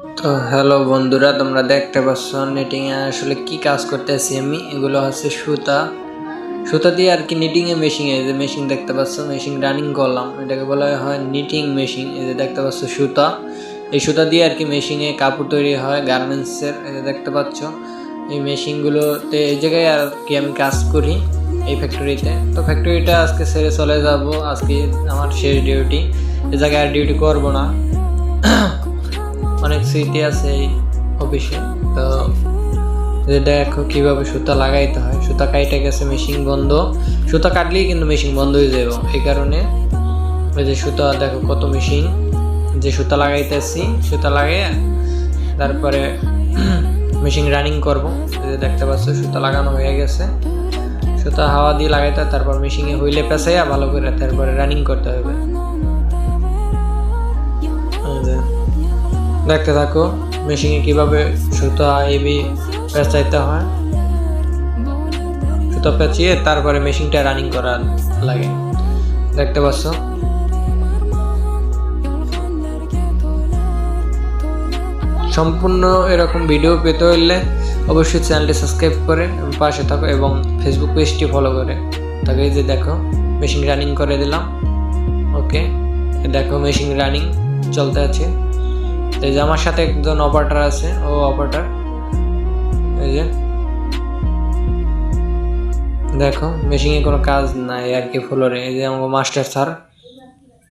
তো হ্যালো বন্ধুরা, তোমরা দেখতে পাচ্ছ নিটিং এ আসলে কি কাজ করতেছি আমি। এগুলো হচ্ছে সুতা সুতা দিয়ে আর কি নিটিং এ মেশিন। এই যে মেশিন দেখতে পাচ্ছ, মেশিন রানিং করলাম, এটাকে বলা হয় নিটিং মেশিন। এই যে দেখতে পাচ্ছ সুতা, এই সুতা দিয়ে আর কি মেশিনে কাপড় তৈরি হয় গার্মেন্টসের। এই যে দেখতে পাচ্ছ এই মেশিনগুলোতে এই জায়গায় আর কি আমি কাজ করি এই ফ্যাক্টরিতে। তো ফ্যাক্টরিটা আজকে ছেড়ে চলে যাব, আজকে আমার শেষ ডিউটি। এই জায়গায় আর ডিউটি করবো না, অনেক স্মৃতি আছে এই অফিসে। তো দেখো কিভাবে সুতা লাগাইতে হয়। সুতা কাইটে গেছে, মেশিন বন্ধ। সুতা কাটলেই কিন্তু মেশিন বন্ধ হয়ে যাবে, এই কারণে ওই যে সুতা দেখো কত মেশিন যে সুতা লাগাইতেছি। সুতা লাগিয়ে তারপরে মেশিন রানিং করব। এই যে দেখতে পাচ্ছ সুতা লাগানো হয়ে গেছে। সুতা হাওয়া দিয়ে লাগাইতে, তারপর মেশিনে হইলে পেঁচাইয়া ভালো করে তারপরে রানিং করতে হবে। দেখতে থাকো মেশিনে কিভাবে সুতা এবি পেঁচাইতে হয়। সুতা পেঁচিয়ে তারপরে মেশিনটা রানিং করা লাগে, দেখতে পাচ্ছ। সম্পূর্ণ এরকম ভিডিও পেতে হলে অবশ্যই চ্যানেলটি সাবস্ক্রাইব করে পাশে থাকো এবং ফেসবুক পেজটি ফলো করে তাকে। এই যে দেখো মেশিন রানিং করে দিলাম। ওকে, দেখো মেশিন রানিং চলতে আছে। এই যে আমার সাথে একজন অপারেটর আছে, ও অপারেটর। এই যে দেখো মেশিনে কোনো কাজ নাই আর কি ফ্লোরে। এই যে আমার মাস্টার স্যার